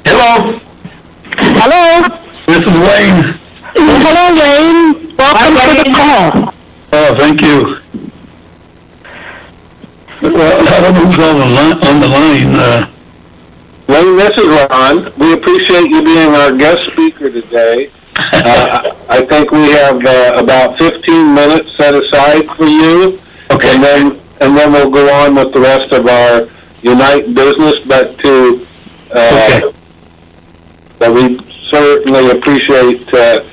Hello, Hello? this is Wayne. Hello, Wayne. Welcome to the call. Oh, thank you. Well, I don't know who's on the line. Wayne, this is Ron. We appreciate you being our guest speaker today. I think we have about 15 minutes set aside for you. Okay. And then we'll go on with the rest of our U.N.I.T.E business, but we certainly appreciate, is that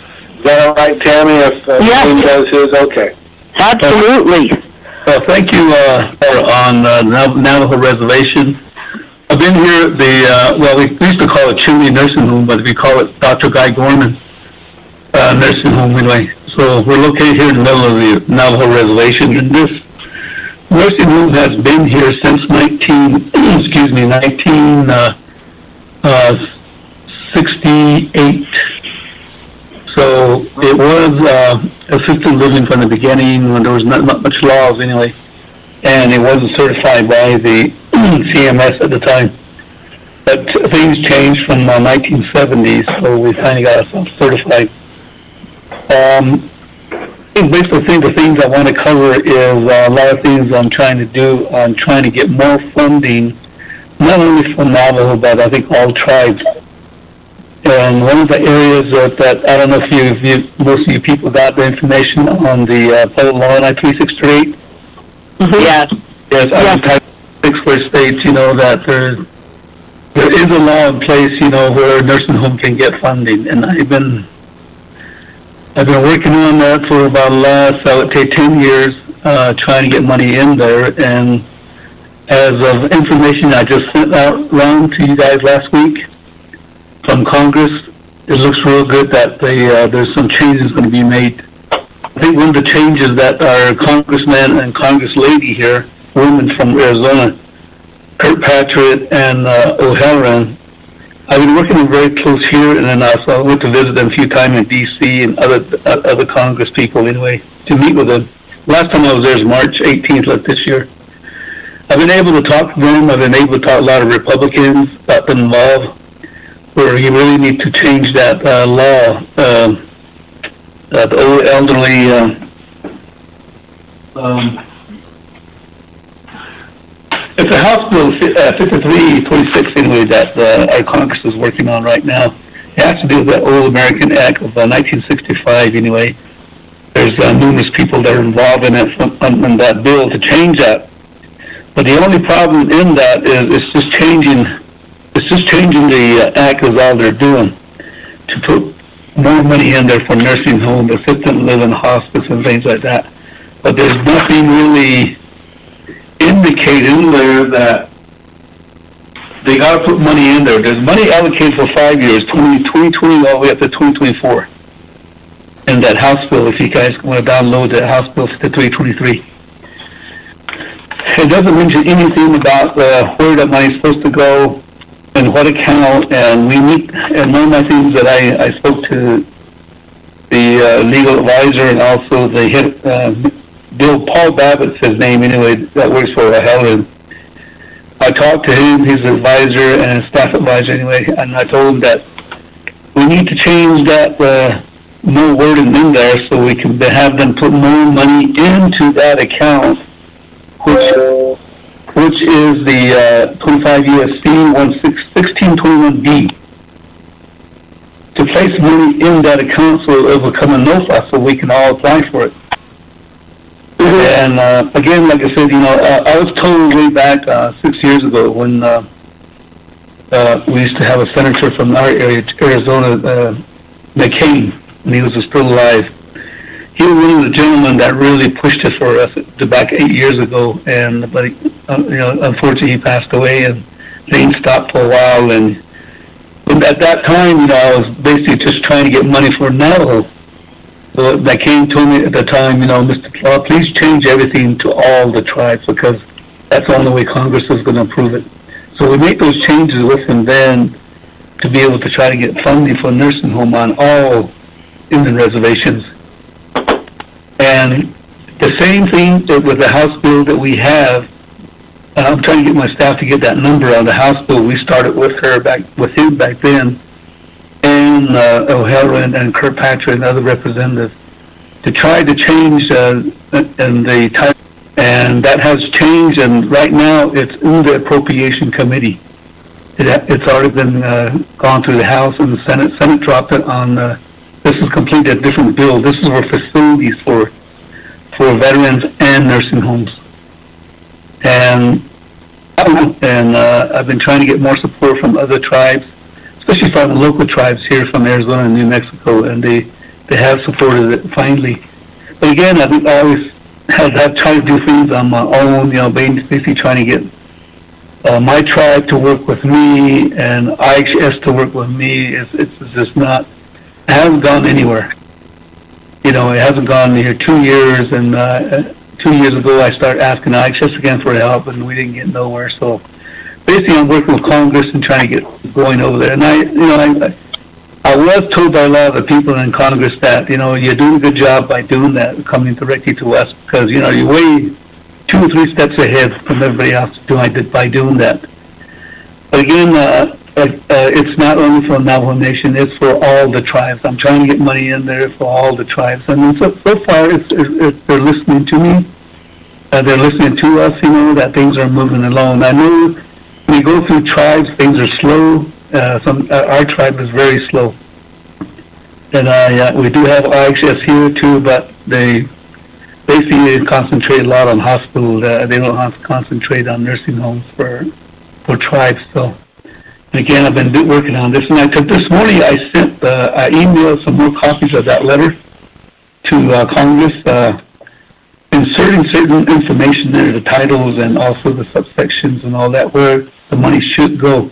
all right, Tammy, if Yes. Wayne does his? Okay. Absolutely. Well, thank you on Navajo Reservation. I've been here we used to call it Chimney Nursing Home, but we call it Dr. Guy Gorman Nursing Home anyway. So we're located here in the middle of the Navajo Reservation, and this nursing home has been here since 1968. So it was assisted living from the beginning when there was not much laws anyway, and it wasn't certified by the CMS at the time. But things changed from the 1970s, so we finally got ourselves certified. Basically, the things I want to cover is a lot of things I'm trying to do on trying to get more funding, not only from Navajo, but I think all tribes. And one of the areas that I don't know if most of you people got the information on the public law in I-3, 638. Yes. Yes, Type 6 where it states, that there is a law in place, where a nursing home can get funding, and I've been working on that for about the last, I would say, 10 years, trying to get money in there. And as of information I just sent out around to you guys last week from Congress, it looks real good that there's some changes going to be made. I think one of the changes that our congressman and congress lady here, women from Arizona, Kirkpatrick and O'Halloran, I've been working very close here, and then also I went to visit them a few times in D.C. and other Congress people anyway to meet with them. Last time I was there was March 18th of this year. I've been able to talk to them. I've been able to talk to a lot of Republicans, got them involved, where you really need to change that law. The old elderly it's a House Bill 5326 anyway that our Congress is working on right now. It has to do with that old American Act of 1965 anyway. There's numerous people that are involved in it in that bill to change that. But the only problem in that is it's just changing the act is all they're doing to put more money in there for nursing home, assisted living, hospice, and things like that. But there's nothing really indicated in there that they got to put money in there. There's money allocated for 5 years, 2020 all the way up to 2024. And that House bill, if you guys want to download that House bill 5323. It doesn't mention anything about where that money is supposed to go and what account. And one of my things that I spoke to the legal advisor and also the head, Bill Paul Babbitt's his name anyway, that works for Helen. I talked to him, his advisor and staff advisor anyway, and I told him that we need to change that more wording in there so we can have them put more money into that account, which is the 25 USC 1621B. To place money in that account so it will become a NOFA so we can all apply for it. And again, like I said, I was told way back 6 years ago when we used to have a senator from our area, Arizona, McCain, and he was still alive. He was one of the gentlemen that really pushed it for us back 8 years ago. But unfortunately, he passed away, and things stopped for a while. And at that time, I was basically just trying to get money for Navajo. So that came to me at the time, Mr. Claw, please change everything to all the tribes because that's the only way Congress is going to approve it. So we make those changes with him then to be able to try to get funding for a nursing home on all Indian reservations. And the same thing with the House bill that we have I'm trying to get my staff to get that number on the House bill. We started with him back then, and O'Hara and Kirkpatrick and other representatives to try to change and the type, and that has changed. And right now, it's in the Appropriation Committee. It's already been gone through the House and the Senate. Senate dropped it on. This is completely a different bill. This is for facilities for veterans and nursing homes. And I've been trying to get more support from other tribes, especially from the local tribes here from Arizona and New Mexico, and they have supported it finally. But again, I think I always have tried to do things on my own, basically trying to get my tribe to work with me and IHS to work with me. It's just not, it hasn't gone anywhere. It hasn't gone here 2 years, and 2 years ago I started asking IHS again for help, and we didn't get nowhere. So basically, I'm working with Congress and trying to get going over there. And I was told by a lot of the people in Congress that you're doing a good job by doing that, coming directly to us, because you're way 2 or 3 steps ahead from everybody else by doing that. But again, it's not only for Navajo Nation; it's for all the tribes. I'm trying to get money in there for all the tribes. I mean, so far, they're listening to me. They're listening to us. That things are moving along. I know when you go through tribes, things are slow. Our tribe is very slow, and we do have IHS here too, but they basically concentrate a lot on hospitals. They don't have to concentrate on nursing homes for tribes. So. Again, I've been working on this, and this morning I emailed some more copies of that letter to Congress, inserting certain information there, the titles and also the subsections and all that, where the money should go.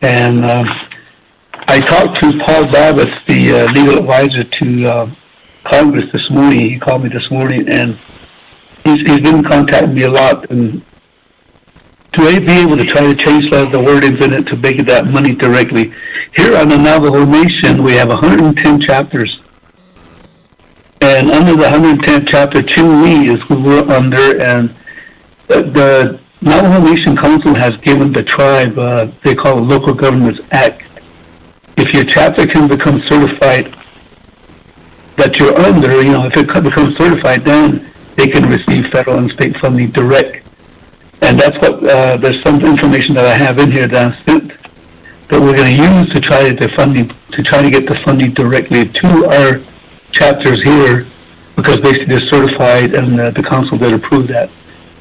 And I talked to Paul Babbitt, the legal advisor to Congress this morning. He called me this morning, and he's been contacting me a lot, and to be able to try to change the wordings in it to make it that money directly. Here on the Navajo Nation, we have 110 chapters. And under the 110th chapter, Chinwe is who we're under, and the Navajo Nation Council has given the tribe, they call it Local Governments Act. If your chapter can become certified that you're under, if it becomes certified, then they can receive federal and state funding direct. And that's what, there's some information that I have in here that I sent that we're going to use to try to get the funding directly to our chapters here, because basically they're certified, and the council did approve that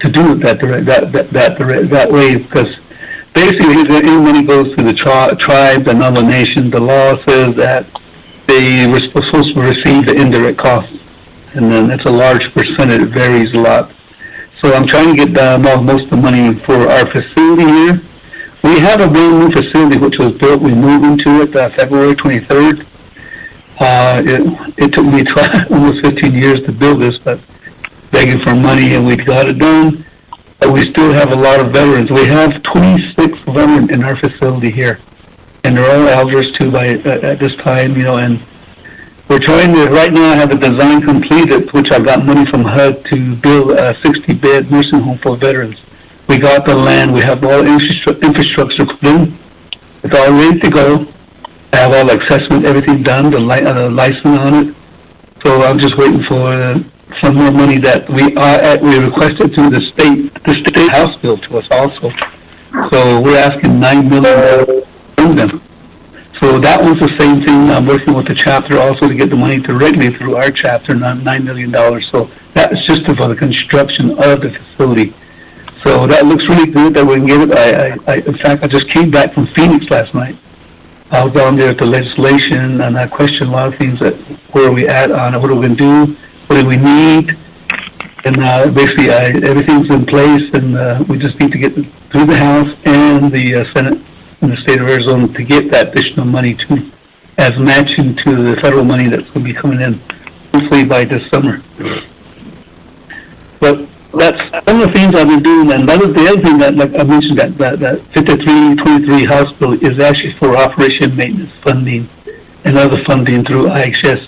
to do it that way, because basically any money goes to the tribe, the Navajo Nation. The law says that they were supposed to receive the indirect costs, and then it's a large percentage. It varies a lot. So I'm trying to get most of the money for our facility here. We have a brand new facility which was built. We moved into it February 23rd. It took me almost 15 years to build this, but begging for money, and we got it done. But we still have a lot of veterans. We have 26 veterans in our facility here, and they're all elders too at this time, and we're trying to, right now I have a design completed, which I got money from HUD to build a 60-bed nursing home for veterans. We got the land, we have all infrastructure put in. It's all ready to go. I have all the assessment, everything done, the license on it. So I'm just waiting for some more money that we requested through the state house bill to us also. So we're asking $9 million from them. So that was the same thing. I'm working with the chapter also to get the money directly through our chapter, not $9 million. So that's just for the construction of the facility. So that looks really good that we can get it. In fact, I just came back from Phoenix last night. I was down there at the legislation, and I questioned a lot of things that where are we at on it, what are we going to do, what do we need, and basically everything's in place, and we just need to get through the House and the Senate in the state of Arizona to get that additional money too, as matching to the federal money that's going to be coming in, hopefully by this summer. But that's some of the things I've been doing, and the other thing that, like I mentioned, that 5323 House bill is actually for operation maintenance funding and other funding through IHS.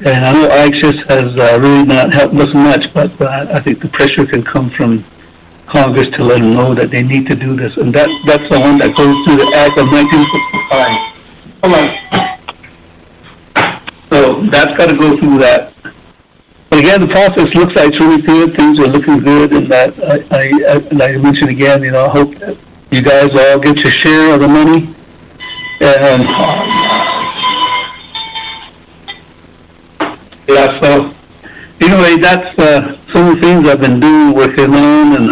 And I know IHS has really not helped us much, but I think the pressure can come from Congress to let them know that they need to do this. And that's the one that goes through the Act of 1965. Hold on. So that's got to go through that. But again, the process looks like it's really good. Things are looking good, and that I mentioned again. I hope that you guys all get your share of the money. And yeah, so anyway, that's some of the things I've been doing, working on, and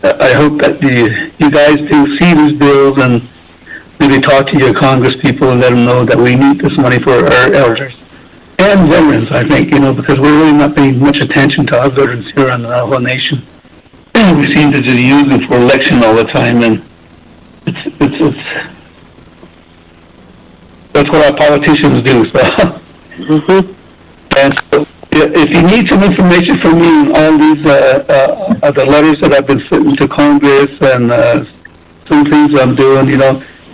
I hope that you guys do see these bills and maybe talk to your Congress people and let them know that we need this money for our elders and veterans. I think because we're really not paying much attention to our veterans here in the Navajo Nation. We seem to just use them for election all the time, and it's that's what our politicians do. So. Mm-hmm. And so, if you need some information from me on all these the letters that I've been sending to Congress and some things I'm doing,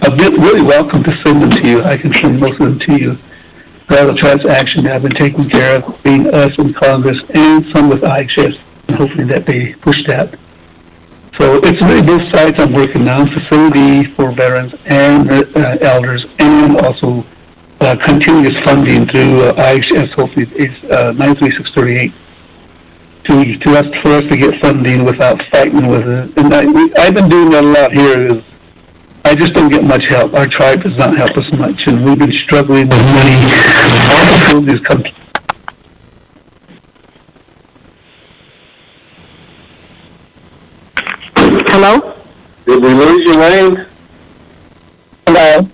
I'd be really welcome to send them to you. I can send most of them to you. All the transaction that I've been taking care of, being us in Congress and some with IHS, and hopefully that they push that. So it's really both sides I'm working on, facility for veterans and elders, and also continuous funding through IHS. Hopefully it's 93638 for us to get funding without fighting with it. And I've been doing that a lot here. I just don't get much help. Our tribe does not help us much, and we've been struggling with money. All the facilities come. Hello? Did we lose you, Wayne? Hello?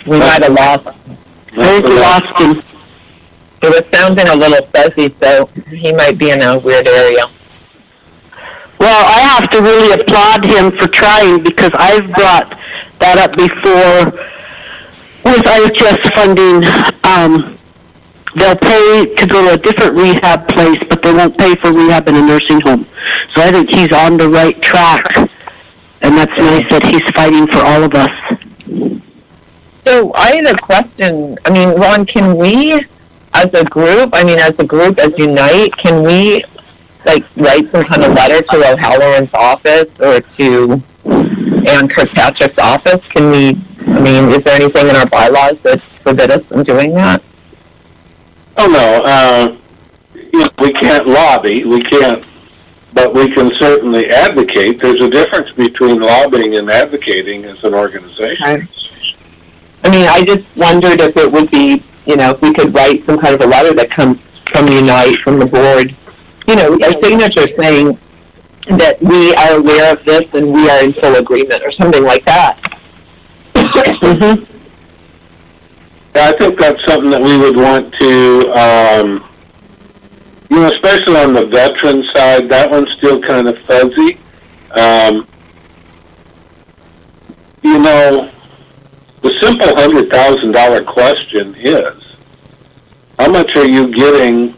We might have lost him. I think we lost him. It was sounding a little fuzzy, so he might be in a weird area. Well, I have to really applaud him for trying, because I've brought that up before with IHS funding. They'll pay to go to a different rehab place, but they won't pay for rehab in a nursing home. So I think he's on the right track, and that's nice that he's fighting for all of us. So I had a question. Ron, can we, as a group, as U.N.I.T E, can we, write some kind of letter to O'Halloran's office or to Ann Kirkpatrick's office? Can we, is there anything in our bylaws that forbid us from doing that? Oh, no. We can't lobby. We can't, but we can certainly advocate. There's a difference between lobbying and advocating as an organization. I just wondered if it would be, if we could write some kind of a letter that comes from U.N.I.T E, from the board, a signature saying that we are aware of this and we are in full agreement or something like that. Mm-hmm. I think that's something that we would want to, especially on the veteran side, that one's still kind of fuzzy. The simple $100,000 question is, how much are you getting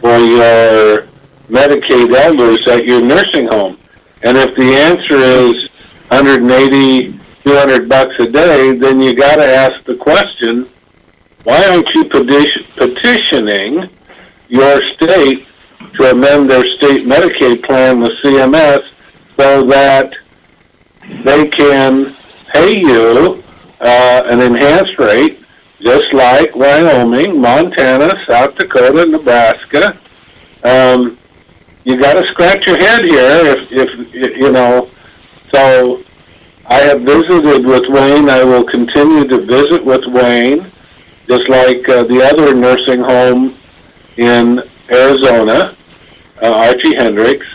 for your Medicaid elders at your nursing home? And if the answer is $180, $200 a day, then you got to ask the question, why aren't you petitioning your state to amend their state Medicaid plan with CMS so that they can pay you an enhanced rate, just like Wyoming, Montana, South Dakota, Nebraska? You got to scratch your head here if. So I have visited with Wayne. I will continue to visit with Wayne, just like the other nursing home in Arizona, Archie Hendricks.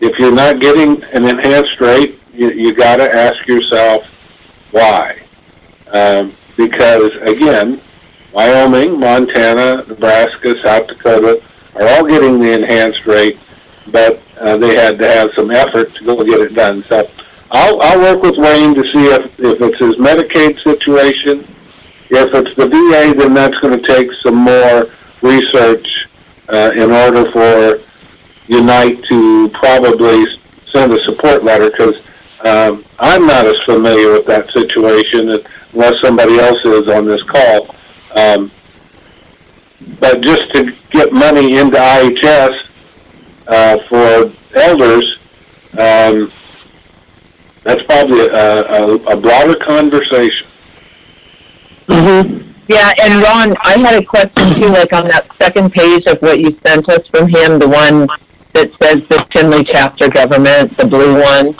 If you're not getting an enhanced rate, you got to ask yourself why. Because, again, Wyoming, Montana, Nebraska, South Dakota are all getting the enhanced rate, but they had to have some effort to go get it done. So I'll work with Wayne to see if it's his Medicaid situation. If it's the VA, then that's going to take some more research in order for U.N.I.T E to probably send a support letter, because I'm not as familiar with that situation unless somebody else is on this call. but just to get money into IHS for elders, that's probably a broader conversation. Mm-hmm. Yeah, and Ron, I had a question too, like on that second page of what you sent us from him, the one that says the Tinley chapter government, the blue one.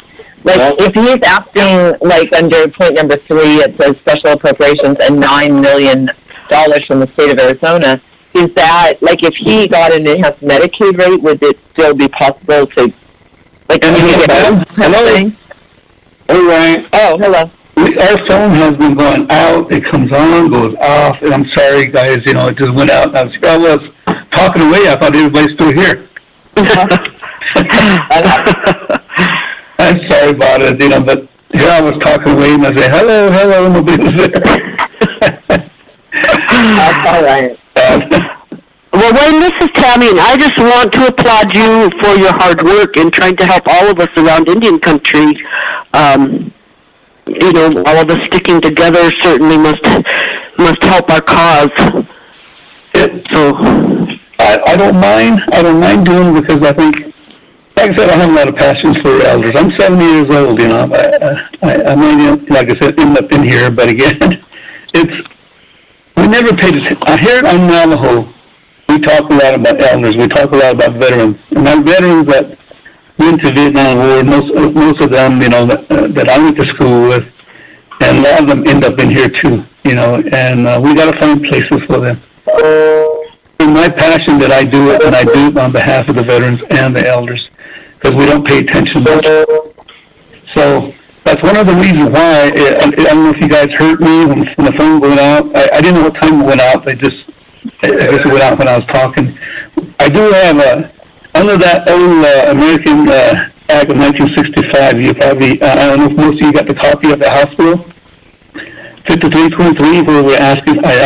Like, if he's asking, like, under point number 3, it says special appropriations and $9 million from the state of Arizona, is that, like, if he got an enhanced Medicaid rate, would it still be possible to, like, Hello? All right. Oh, hello. Our phone has been going out, it comes on, goes off, and I'm sorry, guys, it just went out. I was talking away, I thought everybody's still here. I'm sorry about it, but here I was talking away, and I say, hello, nobody was there. That's all right. Well, Wayne, this is Tammy, and I just want to applaud you for your hard work in trying to help all of us around Indian country. All of us sticking together certainly must help our cause. So I don't mind doing it because I think, like I said, I have a lot of passion for elders. I'm 70 years old, I might, like I said, end up in here, but again, we never paid attention. Here on Navajo, we talk a lot about elders. We talk a lot about veterans. And our veterans that went to Vietnam War, most of them, that I went to school with, and a lot of them end up in here too, and we got to find places for them. It's my passion that I do it, and I do it on behalf of the veterans and the elders, because we don't pay attention much. So that's one of the reasons why, I don't know if you guys heard me when the phone went out. I didn't know what time it went out. I guess it went out when I was talking. I do have under that old American Act of 1965, you probably, I don't know if most of you got the copy of the House Bill 5323, where I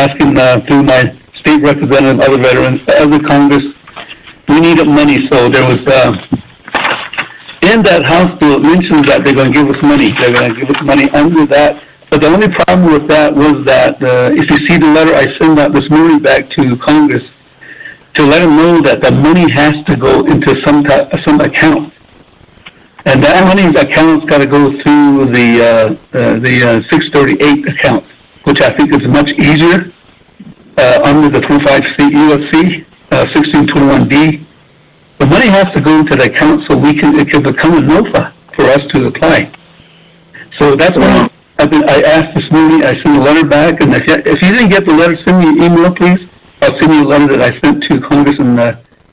asking through my state representative, other veterans, other Congress, we needed money. So there was, in that House Bill, it mentions that they're going to give us money. They're going to give us money under that. But the only problem with that was that if you see the letter I sent out this morning back to Congress, to let them know that the money has to go into some account. And that money's account's got to go through the 638 account, which I think is much easier under the 25 state UFC 1621D. The money has to go into the account so it can become a NOFA for us to apply. So that's why I asked this morning. I sent a letter back, and if you didn't get the letter, send me an email, please. I'll send you a letter that I sent to Congressman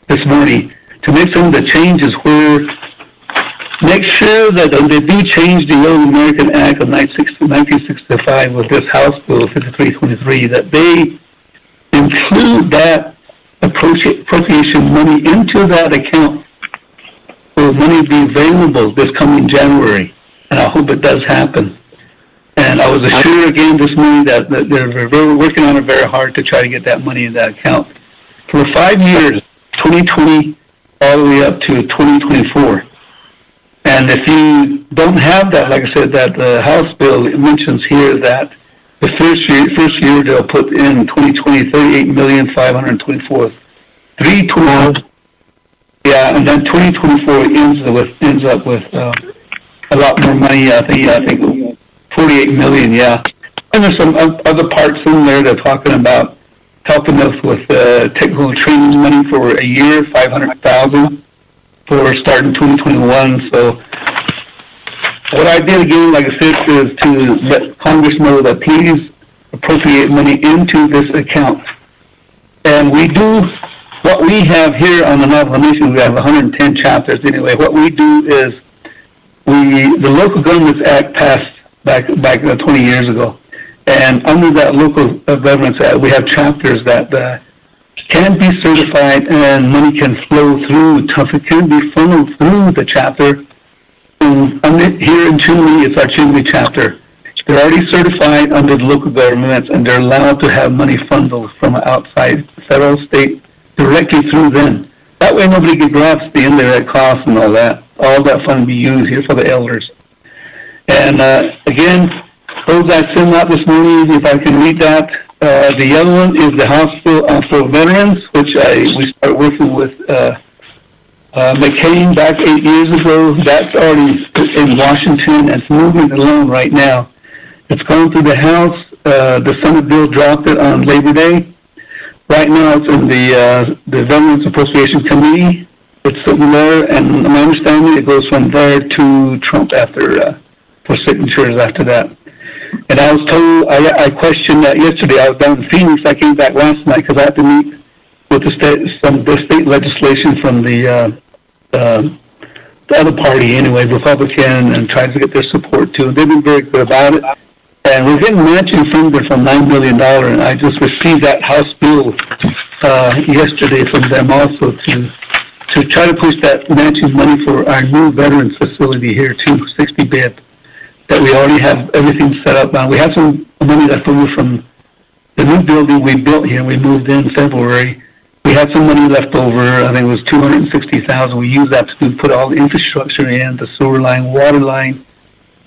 this morning to make some of the changes where make sure that when they do change the old American Act of 1965 with this House Bill 5323, that they include that appropriation money into that account for money to be available this coming January. And I hope it does happen. And I was assured again this morning that they're working on it very hard to try to get that money in that account. For 5 years, 2020 all the way up to 2024. And if you don't have that, like I said, that the House bill, it mentions here that the first year they'll put in 2020 $38,524,320. Yeah, and then 2024 ends up with a lot more money. I think 48 million. Yeah, and there's some other parts in there they're talking about helping us with technical training money for a year, 500,000 for starting 2021. So what I did again, like I said, is to let Congress know that please appropriate money into this account. And we do what we have here on the Navajo Nation. We have 110 chapters anyway. What we do is the Local Governments Act passed back 20 years ago. And under that Local Governments Act, we have chapters that can be certified and money can flow through. It can be funneled through the chapter. And here in Chinle, it's our Chinle chapter. They're already certified under the local governments, and they're allowed to have money funneled from outside, federal, state, directly through them. That way nobody can grasp the indirect costs and all that. All that fund be used here for the elders. And again, those I sent out this morning, if I can read that, The other one is the House for Veterans, which we started working with McCain back 8 years ago. That's already in Washington and it's moving along right now. It's going through the House. The Senate bill dropped it on Labor Day. Right now it's in the Veterans Appropriation Committee. It's sitting there, and my understanding it goes from there to Trump after for signatures after that. And I was told, I questioned that yesterday. I was down in Phoenix. I came back last night because I had to meet with the state legislation from the other party anyway, Republican, and tried to get their support too. They've been very good about it. And we're getting matching funding from $9 million, and I just received that House bill yesterday from them also to try to push that matching money for our new veterans facility here too, 60 bed, that we already have everything set up now. We have some money left over from the new building we built here. We moved in February. We had some money left over. I think it was $260,000. We used that to put all the infrastructure in, the sewer line, water line,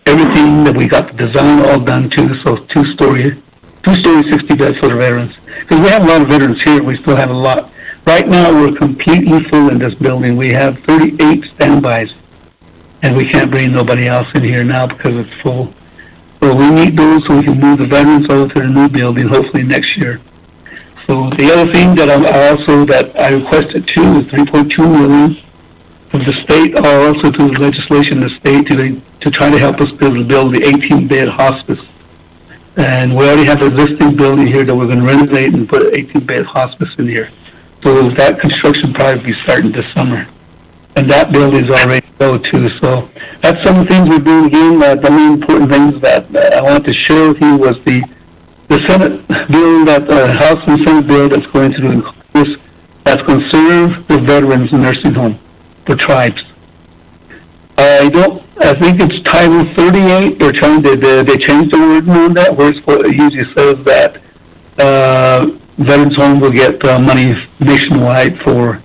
everything that we got the design all done too. So two-story 60 beds for the veterans. Because we have a lot of veterans here. We still have a lot. Right now we're completely full in this building. We have 38 standbys. And we can't bring nobody else in here now because it's full. So we need those so we can move the veterans over to the new building hopefully next year. So the other thing that I requested too is $3.2 million from the state, or also to the legislation of the state to try to help us build the 18-bed hospice. And we already have an existing building here that we're going to renovate and put an 18-bed hospice in here. So that construction probably be starting this summer. And that building is already go too. So that's some of the things we're doing again. The main important things that I wanted to share with you was the Senate bill, House and Senate bill that's going to do this, that's going to serve the veterans nursing home, the tribes. I think it's Title 38. They're trying to, they changed the wording on that, where it usually says that veterans home will get money nationwide for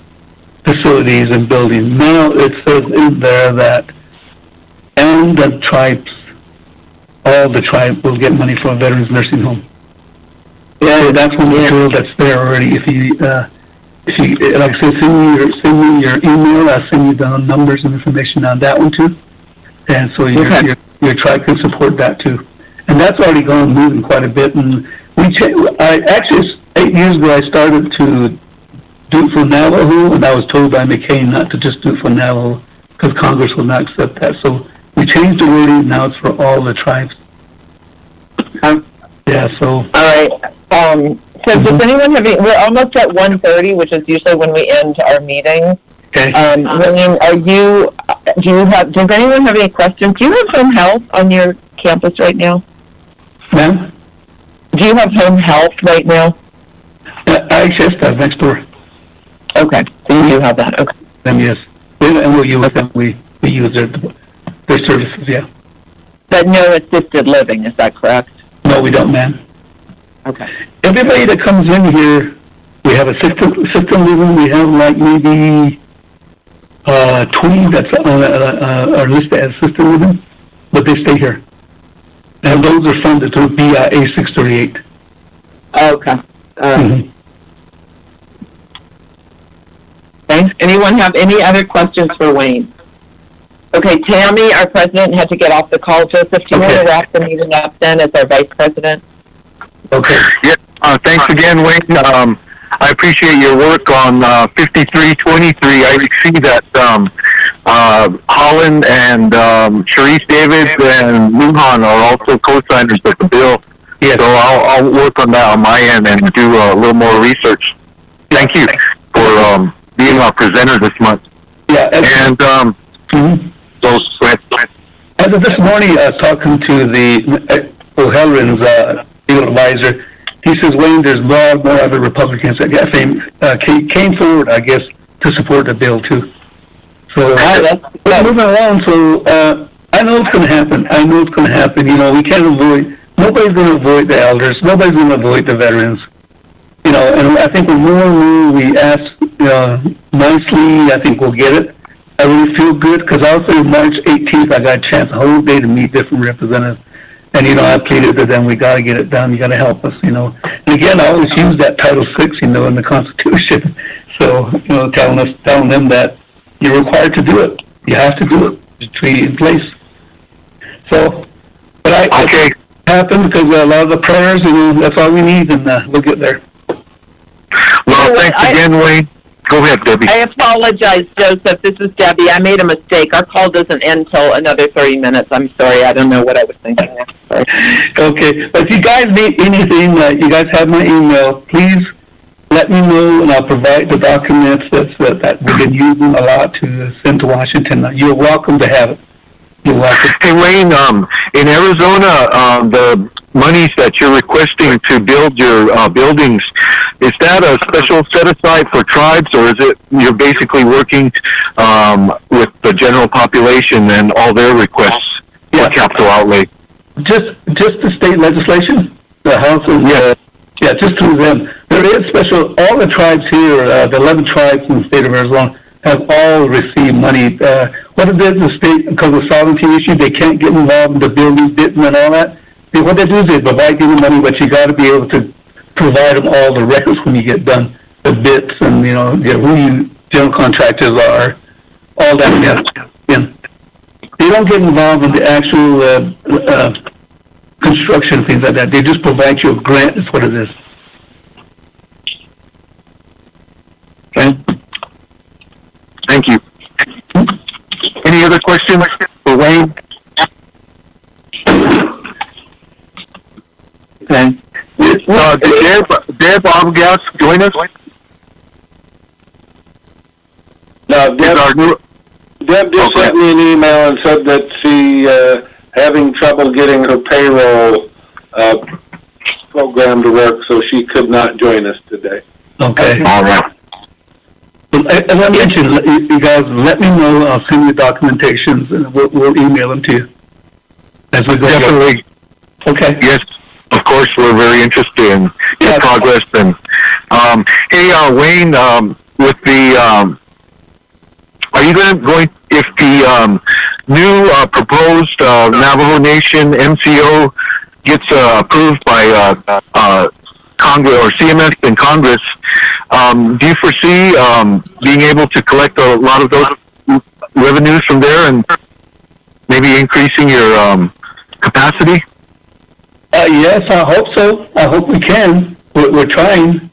facilities and buildings. Now it says in there that, and the tribes, all the tribes will get money for a veterans nursing home. Yeah, so that's one material that's there already. If you like I said, send me your email. I'll send you the numbers and information on that one too. And so your tribe can support that too. And that's already moving quite a bit. And actually 8 years ago I started to do it for Navajo, and I was told by McCain not to just do it for Navajo because Congress will not accept that. So we changed the wording. Now it's for all the tribes. Yeah. So. All right. So does anyone have any? We're almost at 1:30, which is usually when we end our meeting. Okay. William, does anyone have any questions? Do you have home health on your campus right now? Ma'am? Do you have home health right now? I just have next door. Okay, so you do have that. Okay. Yes. And we'll use them. We use their services, yeah. But no assisted living, is that correct? No, we don't, ma'am. Okay. Everybody that comes in here, we have assisted living. We have like maybe 20 that's are listed as assisted living, but they stay here. And those are funded through BIA 638. Okay. Mm-hmm. Thanks. Anyone have any other questions for Wayne? Okay, Tammy, our president, had to get off the call. Joseph, do you want to wrap the meeting up then as our vice president? Okay. Yeah. Thanks again, Wayne. I appreciate your work on 5323. I see that Holland and Sharice Davis and Lujan are also co-signers of the bill. Yes. So I'll work on that on my end and do a little more research. Thank you for being our presenter this month. Yeah. And those. As of this morning, talking to the O'Halloran's legal advisor, he says, Wayne, there's more other Republicans that came forward, I guess, to support the bill too. So moving along. So I know it's going to happen. You know, we can't avoid. Nobody's going to avoid the elders. Nobody's going to avoid the veterans. You know, and I think the more and more we ask nicely, I think we'll get it. I really feel good because also March 18th, I got a chance a whole day to meet different representatives. And, I pleaded to them, we gotta get it done, you gotta help us, And again, I always use that Title VI, in the Constitution. So, telling them that you're required to do it. You have to do it. The treaty in place. So, but Okay. it happened because a lot of the prayers, that's all we need, and we'll get there. Well, thanks again, Wayne. Go ahead, Debbie. I apologize, Joseph. This is Debbie. I made a mistake. Our call doesn't end till another 30 minutes. I'm sorry. I don't know what I was thinking there. Sorry. Okay. But if you guys need anything, you guys have my email. Please let me know, and I'll provide the documents that we've been using a lot to send to Washington. You're welcome to have it. You're welcome. Hey, Wayne, in Arizona, the monies that you're requesting to build your buildings, is that a special set aside for tribes, or is it you're basically working with the general population and all their requests for capital outlay? Just the state legislation, the House and just through them. There is special. All the tribes here, the 11 tribes in the state of Arizona, have all received money. What it is, the state, because of sovereignty issue, they can't get involved in the building, bidding, and all that. What they do is they provide you the money, but you got to be able to provide them all the records when you get done, the bits, and who you general contractors are, all that. Yeah. They don't get involved in the actual construction, things like that. They just provide you a grant. Is what it is. Okay. Thank you. Any other questions for Wayne? Okay. Deb Omgas join us? No, Deb just sent me an email and said that she having trouble getting her payroll program to work, so she could not join us today. Okay. All right. As I mentioned, you guys let me know. I'll send you documentations, and we'll email them to you as we go. Definitely. Okay. Yes, of course, we're very interested in your progress. And hey, Wayne, with the are you going if the new proposed Navajo Nation MCO gets approved by Congress or CMS in Congress, do you foresee being able to collect a lot of those revenues from there and maybe increasing your capacity? Yes, I hope so. I hope we can. We're trying.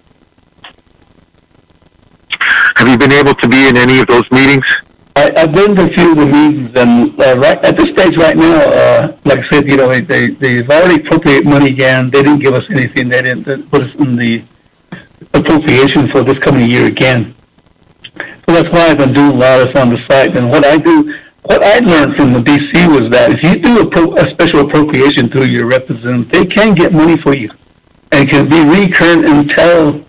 Have you been able to be in any of those meetings? I've been to a few of the meetings, and right at this stage right now, like I said, they've already appropriated money again. They didn't give us anything. They didn't put us in the appropriation for this coming year again. So that's why I've been doing a lot of this on the site. And what I learned from the DC was that if you do a special appropriation through your representative, they can get money for you, and it can be recurrent until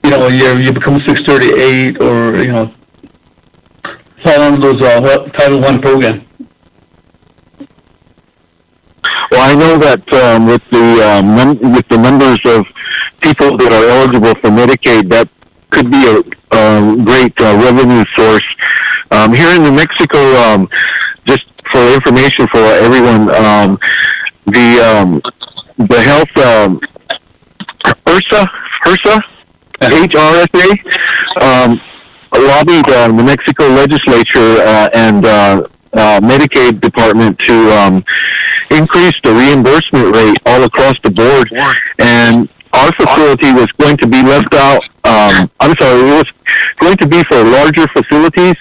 you become 638 or fall under those Title I program. Well, I know that with the numbers of people that are eligible for Medicaid, that could be a great revenue source. Here in New Mexico, just for information for everyone, the health HRSA, lobbied the New Mexico legislature and Medicaid department to increase the reimbursement rate all across the board, and our facility was going to be left out. It was going to be for larger facilities,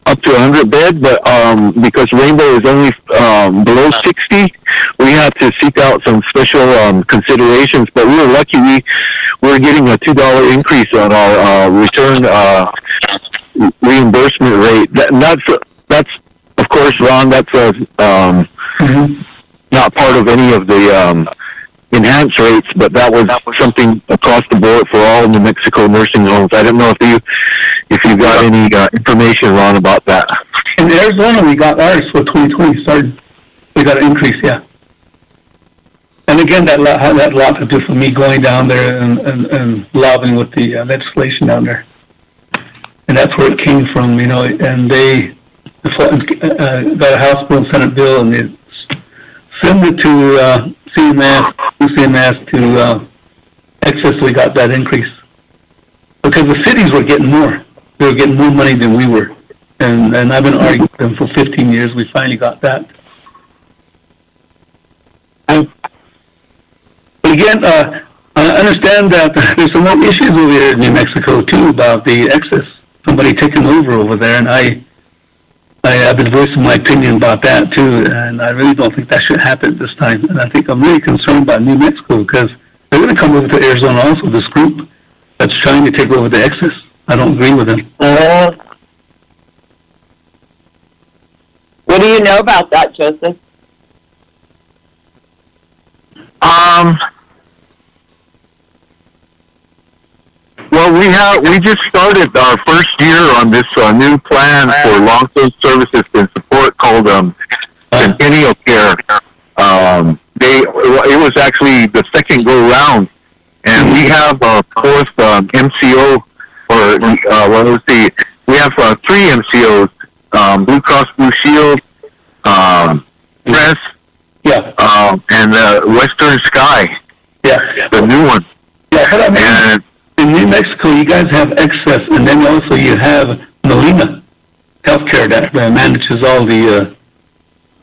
up to 100 beds, but because Rainbow is only below 60, we had to seek out some special considerations. But we were lucky; we were getting a $2 increase on our return reimbursement rate. That's of course, Ron. That's not part of any of the enhanced rates, but that was something across the board for all New Mexico nursing homes. I don't know if you got any information, Ron, about that. In Arizona, we got ours for 2020 started. We got an increase, yeah. And again, that had a lot to do for me going down there and lobbying with the legislation down there. And that's where it came from, and they got a House bill and Senate bill, and they send it to CMS to excess. We got that increase because the cities were getting more. They were getting more money than we were, and I've been arguing with them for 15 years. We finally got that. But again, I understand that there's some more issues over here in New Mexico too about the excess. Somebody taking over there, and I've been voicing my opinion about that too, and I really don't think that should happen this time. And I think I'm really concerned about New Mexico because they're going to come over to Arizona also, this group that's trying to take over the excess. I don't agree with them. What do you know about that, Joseph? Well, we just started our first year on this new plan for long-term services and support called Centennial Care. It was actually the second go round, and we have a fourth MCO, or we have 3 MCOs: Blue Cross Blue Shield, Press, and Western Sky. Yeah, the new one. Yeah, but I mean, and in New Mexico, you guys have excess, and then also you have Molina Healthcare that manages all the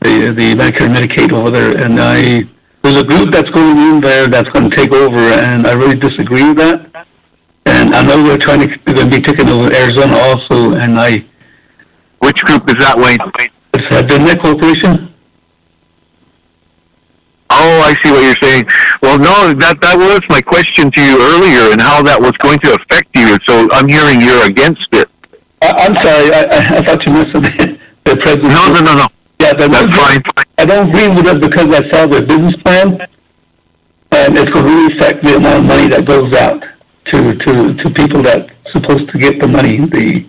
Medicare and Medicaid over there. And there's a group that's going in there that's going to take over, and I really disagree with that. And I know they're going to be taking over Arizona also. And which group is that, Wayne? It's the U.N.I.T.E Corporation. Oh, I see what you're saying. Well, no, that was my question to you earlier, and how that was going to affect you. So I'm hearing you're against it. I'm sorry, I thought you meant the president. No. Yeah, that's fine. I don't agree with it because I saw their business plan, and it's going to really affect the amount of money that goes out to people that's supposed to get the money. The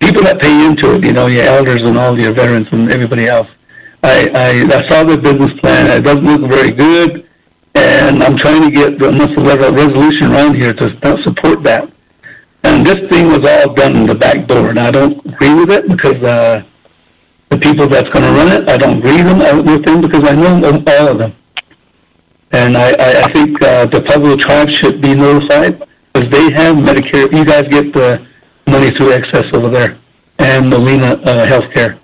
people that pay into it, your elders and all your veterans and everybody else. I saw the business plan. It doesn't look very good, and I'm trying to get a resolution around here to support that. And this thing was all done in the back door, and I don't agree with it because the people that's going to run it, I don't agree with them because I know all of them. And I think the Pueblo tribe should be notified because they have Medicare. You guys get the money through excess over there, and Molina Healthcare.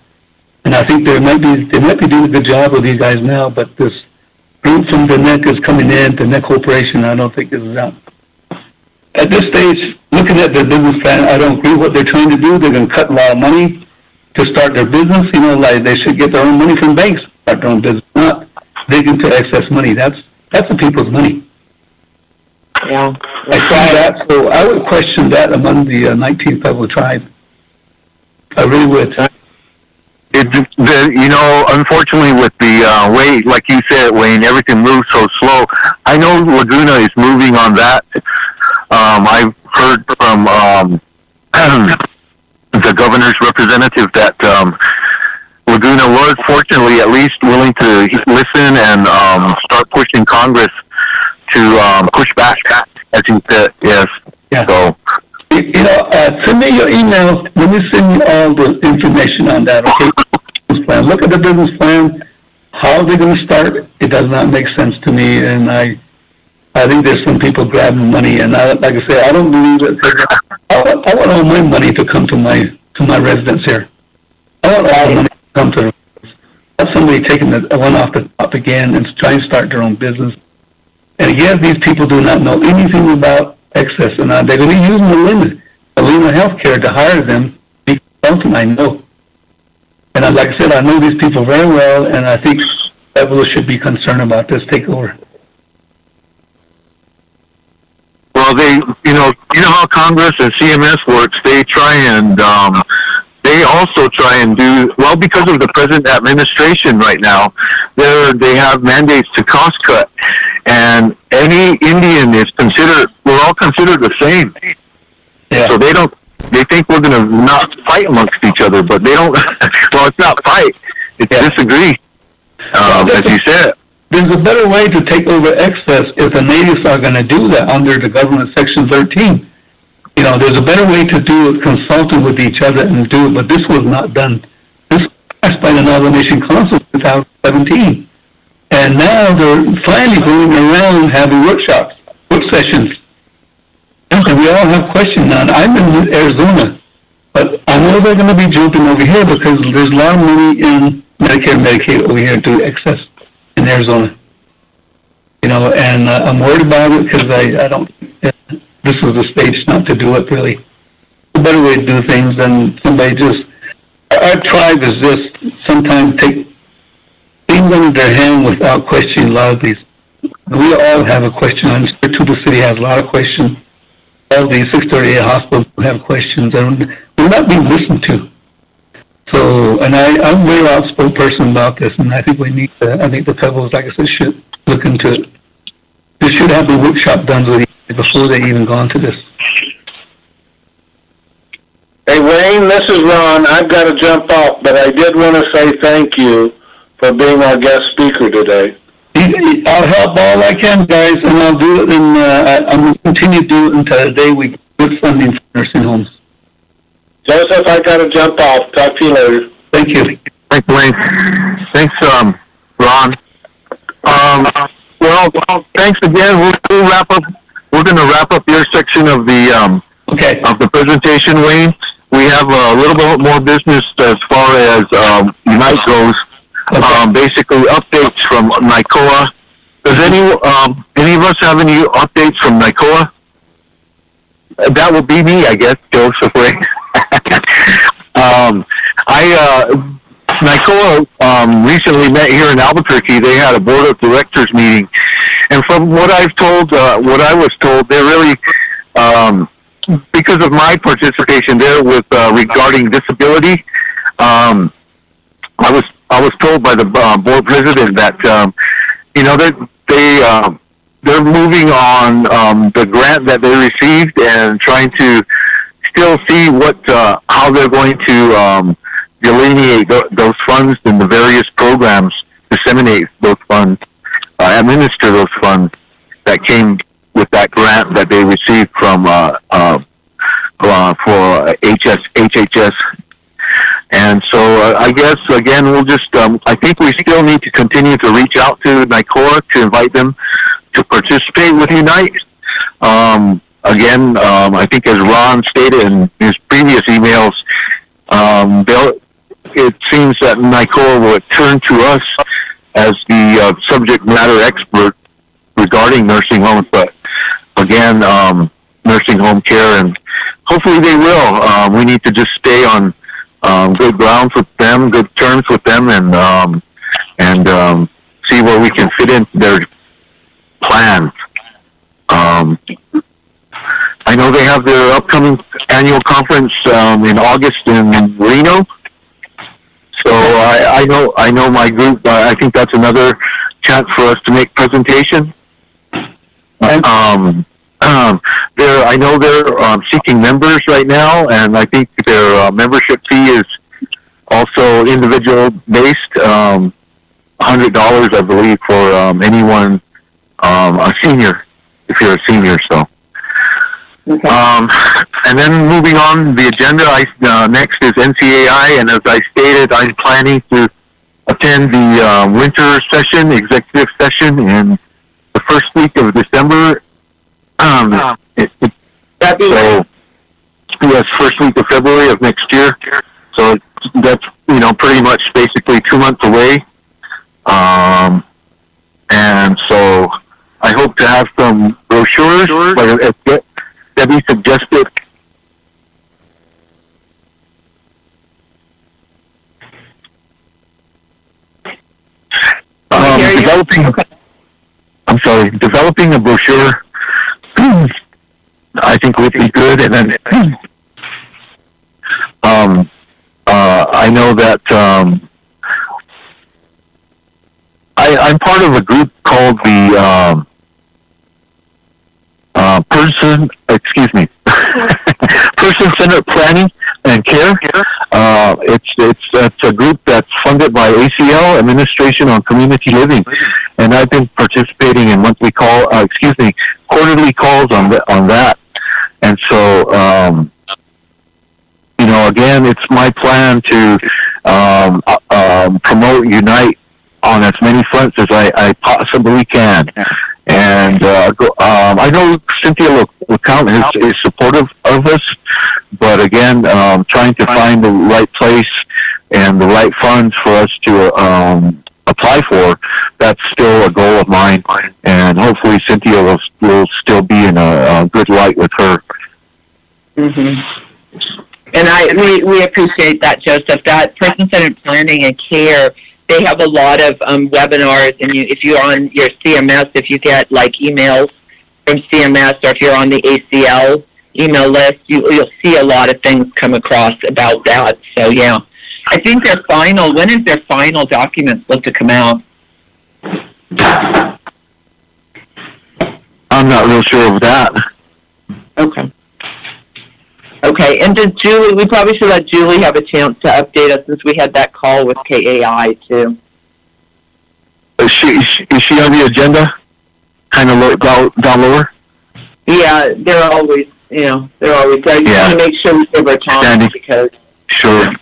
And I think they might be doing a good job with you guys now, but this group from the U.N.I.T.E is coming in, the U.N.I.T.E Corporation, I don't think is out. At this stage, looking at their business plan, I don't agree with what they're trying to do. They're going to cut a lot of money to start their business. Like they should get their own money from banks, start their own business, not dig into excess money. That's the people's money. Yeah. I saw that, so I would question that among the 19th Pueblo tribe. I really would. Unfortunately, with the way, like you said, Wayne, everything moves so slow. I know Laguna is moving on that. I've heard from the governor's representative that Laguna was, fortunately, at least willing to listen and start pushing Congress to push back, as you said. Yes. Yeah. So. Send me your email. Let me send you all the information on that, okay? Business plan. Look at the business plan. How they're going to start, it does not make sense to me, and I think there's some people grabbing money, and like I say, I don't believe it. I want all my money to come to my residents here. I want all the money to come to the residents. Not somebody taking the one off the top again and trying to start their own business. And again, these people do not know anything about excess, and they're going to use Molina Healthcare to hire them. Something I know, and like I said, I know these people very well, and I think Pueblo should be concerned about this takeover. Well, you know how Congress and CMS works. They try and they also try and do well because of the present administration right now. They have mandates to cost cut, and any Indian is considered. We're all considered the same. Yeah. So they think we're going to not fight amongst each other, but they don't. Well, it's not fight; it's disagree. As you said. There's a better way to take over excess if the natives are going to do that under the government Section 13. There's a better way to do it, consulting with each other and do it, but this was not done. This was passed by the Navajo Nation Council in 2017. And now they're finally going around having workshops, work sessions. And we all have questions now. I'm in Arizona, but I know they're going to be jumping over here because there's a lot of money in Medicare and Medicaid over here to access in Arizona. You know, and I'm worried about it because I don't, this was the stage not to do it really. A better way to do things than somebody just, our tribe is just sometimes take things under their hand without questioning a lot of these. We all have a question. I'm sure Tuba City has a lot of questions. All the 638 hospitals have questions, and we're not being listened to. So, and I'm a very outspoken person about this, and I think we need to, I think the Pebbles, like I said, should look into it. They should have the workshop done with it before they even go into this. Hey, Wayne, this is Ron. I've got to jump off, but I did want to say thank you for being our guest speaker today. I'll help all I can, guys, and I'll do it, and I'm going to continue to do it until the day we get funding for nursing homes. Joseph, I got to jump off. Talk to you later. Thank you. Thanks, Wayne. Thanks, Ron. Well, thanks again. We'll wrap up. We're going to wrap up your section of the of the presentation, Wayne. We have a little bit more business as far as U.N.I.T.E goes. Basically, updates from NICOA. Does any of us have any updates from NICOA? That would be me, I guess, Joseph Ray. NICOA recently met here in Albuquerque. They had a board of directors meeting, and from what I was told, they're really because of my participation there with regarding disability. I was told by the board president that they're moving on the grant that they received and trying to still see how they're going to delineate those funds in the various programs, disseminate those funds, administer those funds that came with that grant that they received from for HHS. And so I guess, again, we'll just, I think we still need to continue to reach out to NICOA to invite them to participate with U.N.I.T.E. Again, I think as Ron stated in his previous emails, it seems that NICOA would turn to us as the subject matter expert regarding nursing homes, but again, nursing home care, and hopefully they will. We need to just stay on good grounds with them, good terms with them, and see where we can fit into their plans. I know they have their upcoming annual conference in August in Reno. So I know my group. I think that's another chance for us to make presentation. I know they're seeking members right now, and I think their membership fee is also individual based, $100, I believe, for anyone, a senior, if you're a senior. So, and then moving on the agenda, next is NCAI, and as I stated, I'm planning to attend the winter session, executive session, in the first week of December. Yes, first week of February of next year. So that's, pretty much basically 2 months away. And so I hope to have some brochures, like Debbie suggested. Developing a brochure I think would be good, and then I know that I'm part of a group called the Person-Centered Planning and Care. It's a group that's funded by ACL, Administration on Community Living, and I've been participating in quarterly calls on that. And so, again, it's my plan to promote U.N.I.T.E on as many fronts as I possibly can. And I know Cynthia LeCount is supportive of us, but again, trying to find the right place and the right funds for us to apply for, that's still a goal of mine. And hopefully Cynthia will still be in a good light with her. And we appreciate that, Joseph. That person-centered planning and care, they have a lot of webinars, and if you're on your CMS, if you get like emails from CMS, or if you're on the ACL email list, you'll see a lot of things come across about that. So yeah, I think when is their final document supposed to come out? I'm not real sure of that. Okay, and we probably should let Julie have a chance to update us, since we had that call with KAI too. Is she on the agenda? Kind of down lower? Yeah, they're always. I just want to make sure we give her time, because... Sure.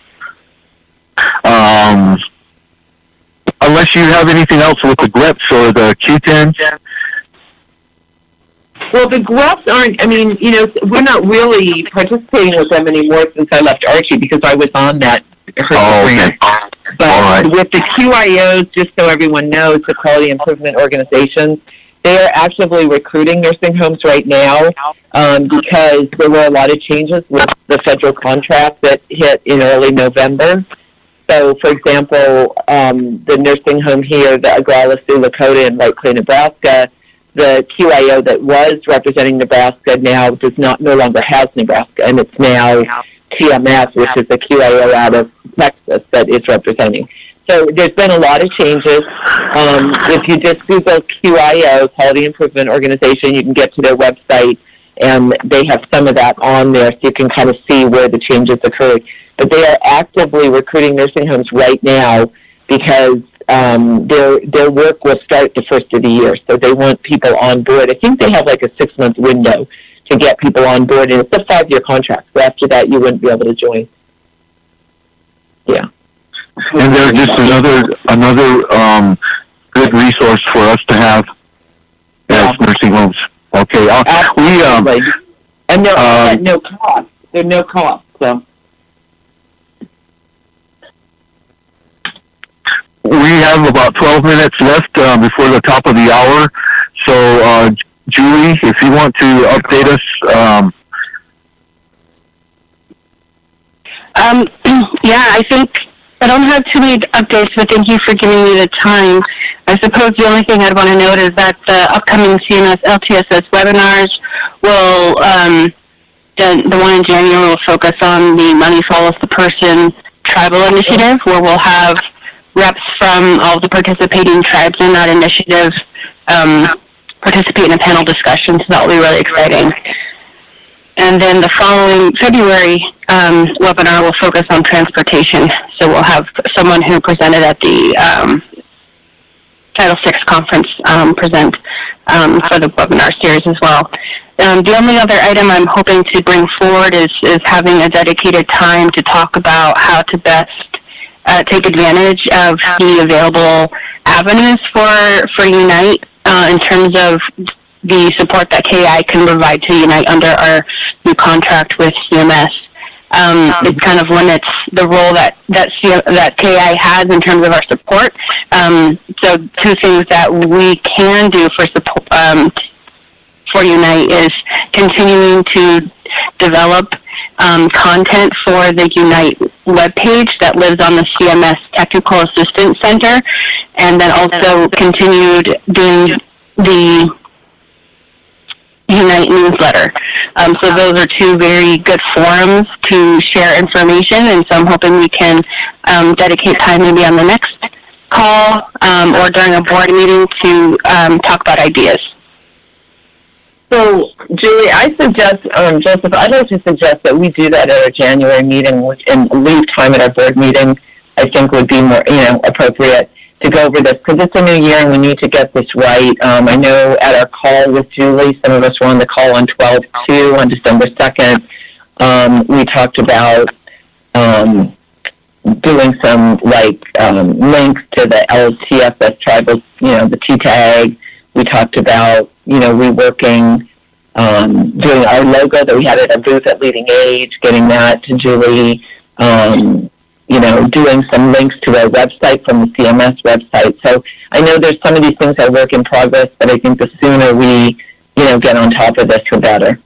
Unless you have anything else with the GREPs or the Q10s? Well, the GREPs aren't, we're not really participating with them anymore since I left Archie, because I was on that grant. But with the QIOs, just so everyone knows, the Quality Improvement Organizations, they are actively recruiting nursing homes right now, because there were a lot of changes with the federal contract that hit in early November. So, for example, the nursing home here, the Agrala-Sioux Lakota in White Plain, Nebraska, the QIO that was representing Nebraska now no longer has Nebraska, and it's now TMS, which is the QIO out of Texas that is representing. So there's been a lot of changes. If you just Google QIO, Quality Improvement Organization, you can get to their website, and they have some of that on there, so you can kind of see where the changes occurred. But they are actively recruiting nursing homes right now, because their work will start the first of the year. So they want people on board. I think they have like a 6-month window to get people on board, and it's a 5-year contract. So after that, you wouldn't be able to join. Yeah. And they're just another good resource for us to have as nursing homes. Okay. Absolutely. And they're at no cost. They're no cost. So. We have about 12 minutes left before the top of the hour. So, Julie, if you want to update us. Yeah, I think I don't have too many updates, but thank you for giving me the time. I suppose the only thing I'd want to note is that the upcoming CMS LTSS webinars will, the one in January will focus on the Money Follows the Person tribal initiative, where we'll have reps from all the participating tribes in that initiative participate in a panel discussion, so that will be really exciting. And then the following February webinar will focus on transportation, so we'll have someone who presented at the Title VI conference present for the webinar series as well. The only other item I'm hoping to bring forward is having a dedicated time to talk about how to best take advantage of the available avenues for U.N.I.T.E. In terms of the support that KI can provide to U.N.I.T.E. under our new contract with CMS. It kind of limits the role that KI has in terms of our support. So 2 things that we can do for support for U.N.I.T.E. is continuing to develop content for the U.N.I.T.E. webpage that lives on the CMS Technical Assistance Center, and then also continued doing the U.N.I.T.E. newsletter. So those are 2 very good forums to share information, and so I'm hoping we can dedicate time maybe on the next call or during a board meeting to talk about ideas. So, Julie, I suggest, Joseph, I'd like to suggest that we do that at our January meeting and leave time at our board meeting. I think would be more, appropriate to go over this, because it's a new year and we need to get this right. I know at our call with Julie, some of us were on the call on 12/2 on December 2nd. We talked about doing some links to the LTFS tribal, the T-tag. We talked about, reworking, doing our logo that we had at a booth at Leading Age, getting that to Julie, doing some links to our website from the CMS website. So I know there's some of these things are work in progress, but I think the sooner we, get on top of this, the better.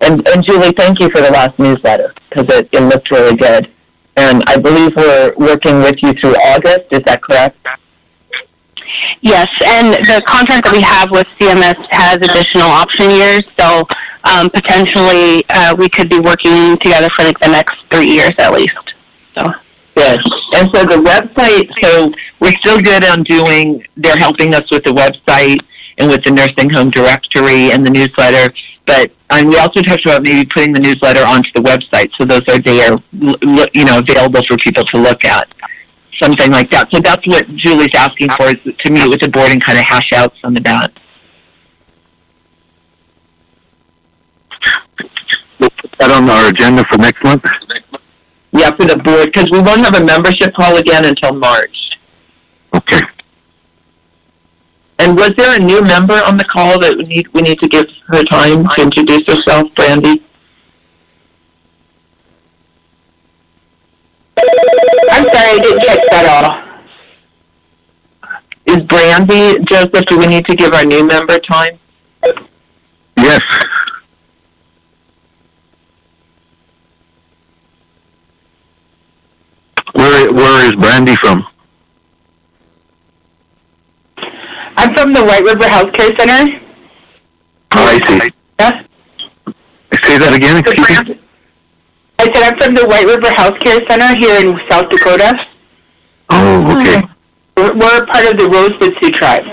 And Julie, thank you for the last newsletter, because it looked really good. And I believe we're working with you through August. Is that correct? Yes, and the contract that we have with CMS has additional option years, so potentially we could be working together for the next 3 years at least. So good. And so the website, so we're still good on they're helping us with the website and with the nursing home directory and the newsletter, but we also talked about maybe putting the newsletter onto the website, so those are there, available for people to look at. Something like that. So that's what Julie's asking for, is to meet with the board and kind of hash out some of that. We'll put that on our agenda for next month. Yeah, for the board, because we won't have a membership call again until March. Okay. And was there a new member on the call that we need to give her time to introduce herself, Brandy? I'm sorry, I didn't catch that all. Is Brandy, Joseph, do we need to give our new member time? Yes. Where is Brandy from? I'm from the White River Healthcare Center. Oh, I see. Yeah. Say that again, excuse me? I said I'm from the White River Healthcare Center here in South Dakota. Oh, okay. We're part of the Rosewood Sioux tribe.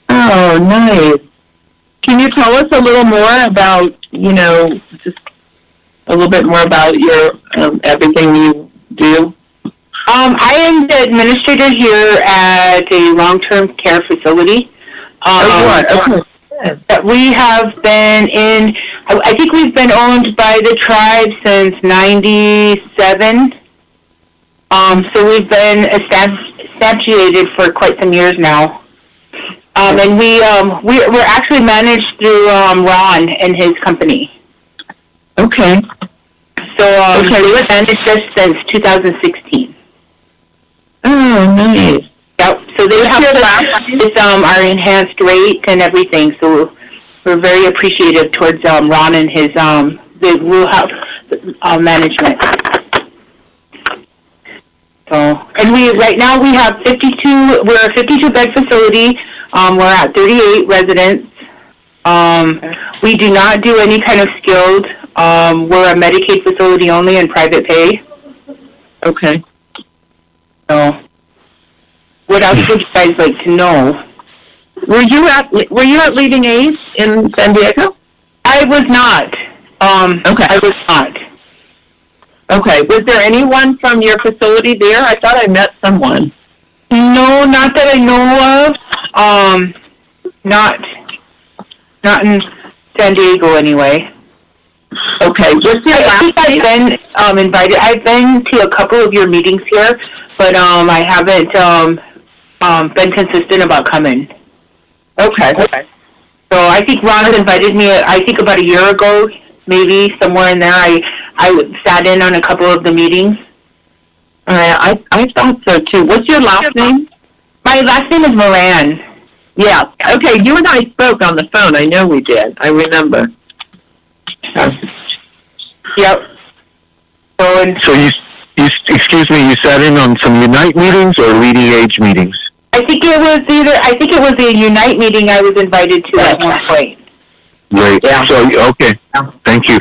Oh, nice. Can you tell us a little more about, just a little bit more about your everything you do? I am the administrator here at a long-term care facility. We have been I think we've been owned by the tribe since '97. So we've been substantiated for quite some years now. And we're actually managed through Ron and his company. Okay. So we've managed us since 2016. Oh, nice. Yep. So they have with our enhanced rate and everything. So we're very appreciative towards Ron and his the rural health management. So, and right now we have 52. We're a 52-bed facility. We're at 38 residents. We do not do any kind of skilled. We're a Medicaid facility only and private pay. Okay. So, what else would you guys like to know? Were you at Leading Age in San Diego? I was not. Okay. I was not. Okay. Was there anyone from your facility there? I thought I met someone. No, not that I know of. Not in San Diego anyway. Okay. What's your last I've been invited. I've been to a couple of your meetings here, but I haven't been consistent about coming. Okay. So I think Ron invited me, I think about a year ago, maybe somewhere in there. I sat in on a couple of the meetings. I thought so too. What's your last name? My last name is Moran. Yeah. Okay. You and I spoke on the phone. I know we did. I remember. Yep. So you excuse me, you sat in on some U.N.I.T.E meetings or Leading Age meetings? I think it was a U.N.I.T.E meeting I was invited to at one point. Great. Yeah. So, okay. Thank you.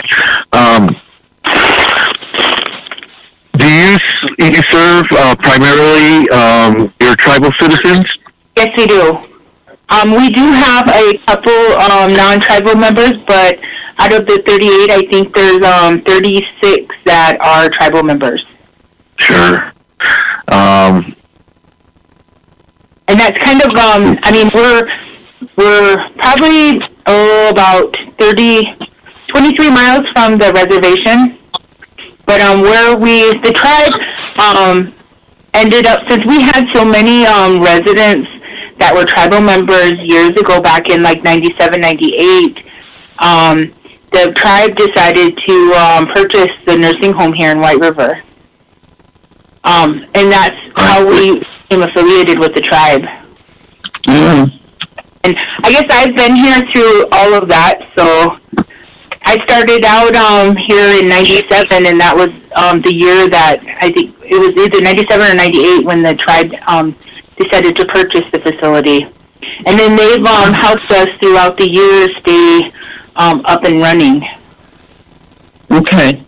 Do you serve primarily your tribal citizens? Yes, we do. We do have a couple non-tribal members, but out of the 38, I think there's 36 that are tribal members. Sure. And that's kind of, we're probably, about 23 miles from the reservation. But where the tribe ended up, since we had so many residents that were tribal members years ago, back in like 97, 98, the tribe decided to purchase the nursing home here in White River. And that's how we became affiliated with the tribe. Mm. And I guess I've been here through all of that, so I started out here in 97, and that was the year that I think it was either 97 or 98 when the tribe decided to purchase the facility. And then they've helped us throughout the years stay up and running. Okay.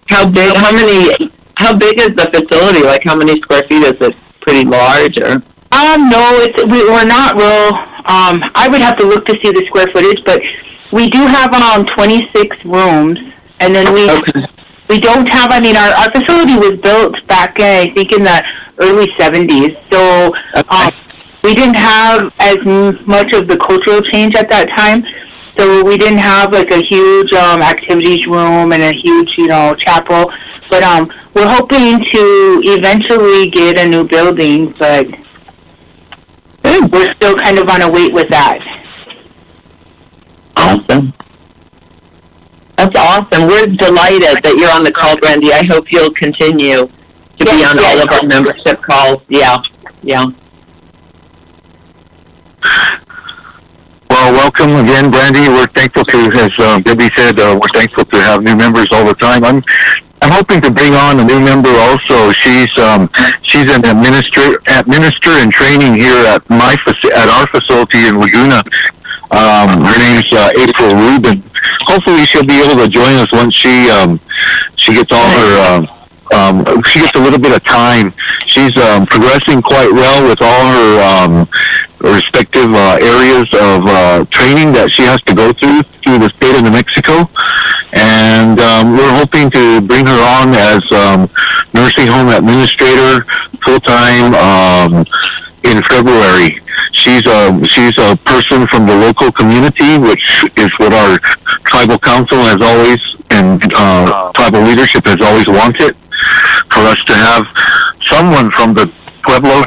How big is the facility? Like, how many square feet is it? Pretty large, or? No, we're not real. I would have to look to see the square footage, but we do have 26 rooms, and then we don't have. I mean, our facility was built back, I think, in the early 70s, so we didn't have as much of the cultural change at that time. So we didn't have like a huge activities room and a huge, chapel. But we're hoping to eventually get a new building, but we're still kind of on a wait with that. Awesome. That's awesome. We're delighted that you're on the call, Brandy. I hope you'll continue to be on all of our membership calls. Yeah. Well, welcome again, Brandy. We're thankful to, as Debbie said, we're thankful to have new members all the time. I'm hoping to bring on a new member also. She's an administrator in training here at our facility in Laguna. Her name's April Rubin. Hopefully, she'll be able to join us once she gets all her. She gets a little bit of time. She's progressing quite well with all her respective areas of training that she has to go through the state of New Mexico. And we're hoping to bring her on as nursing home administrator full-time in February. She's a person from the local community, which is what our tribal council has always, and tribal leadership has always wanted, for us to have someone from the Pueblo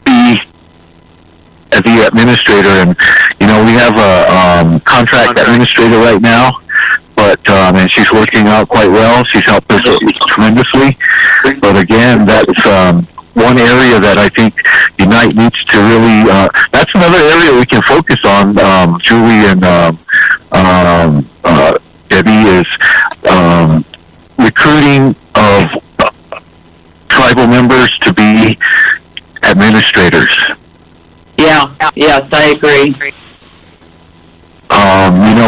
be the administrator. And we have a contract administrator right now, but and she's working out quite well. She's helped us tremendously. But again, that's one area that I think U.N.I.T.E needs to really. That's another area we can focus on. Julie and Debbie is recruiting of tribal members to be administrators. Yes, I agree.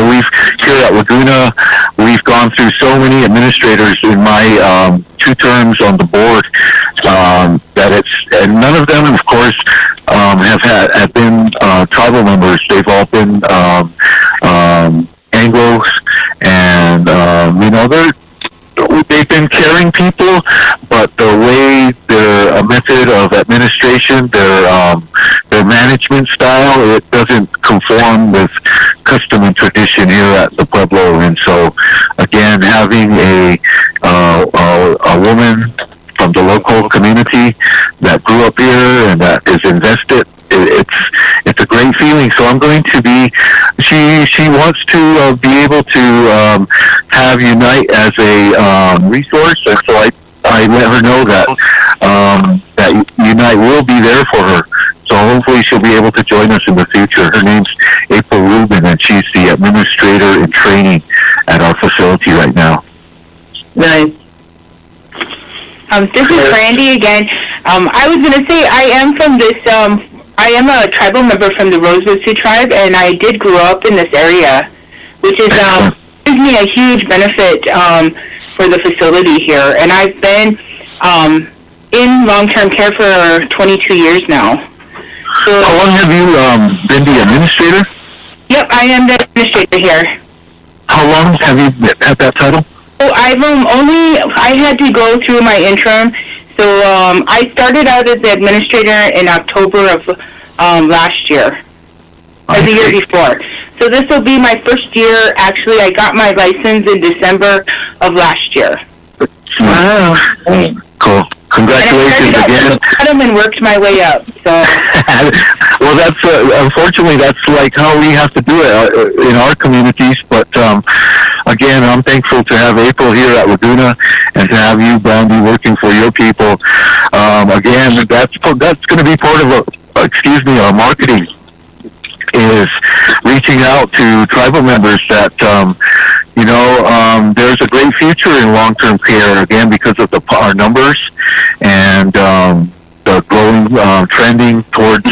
We've here at Laguna, we've gone through so many administrators in my 2 terms on the board that and none of them, of course, have been tribal members. They've all been Anglos, and they've been caring people, but the way their method of administration, their management style, it doesn't conform with custom and tradition here at the Pueblo. And so, again, having a woman from the local community that grew up here and that is invested, it's a great feeling. So I'm going to be. She wants to be able to have U.N.I.T.E as a resource, and so I let her know that that U.N.I.T.E will be there for her. So hopefully she'll be able to join us in the future. Her name's April Rubin, and she's the administrator in training at our facility right now. Nice. This is Brandy again. I was going to say I am from this. I am a tribal member from the Rosewood Sioux tribe, and I did grow up in this area, which is gives me a huge benefit for the facility here. And I've been in long-term care for 22 years now. So, how long have you been the administrator? Yep, I am the administrator here. How long have you had that title? Oh, I had to go through my interim. So I started out as the administrator in October of last year, or the year before. So this will be my first year. Actually, I got my license in December of last year. Wow. Great. Cool. Congratulations and I started again. at the bottom and worked my way up. So. Well, that's unfortunately that's like how we have to do it in our communities. But again, I'm thankful to have April here at Laguna and to have you, Brandy, working for your people. Again, that's going to be part of our marketing, is reaching out to tribal members that there's a great future in long-term care, again, because of our numbers and the growing trending towards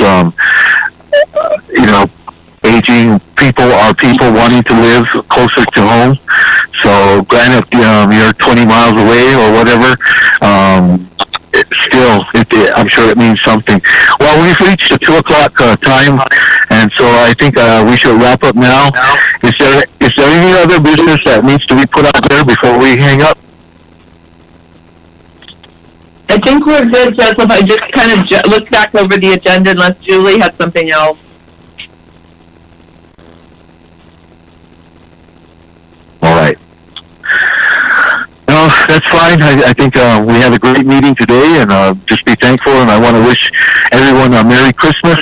aging people, our people wanting to live closer to home. So granted, you're 20 miles away or whatever, I'm sure it means something. Well, we've reached the 2 o'clock time, and so I think we should wrap up now. Is there any other business that needs to be put out there before we hang up? I think we're good, Joseph. I just kind of looked back over the agenda unless Julie had something else. All right. No, that's fine. I think we had a great meeting today, and just be thankful, and I want to wish everyone a Merry Christmas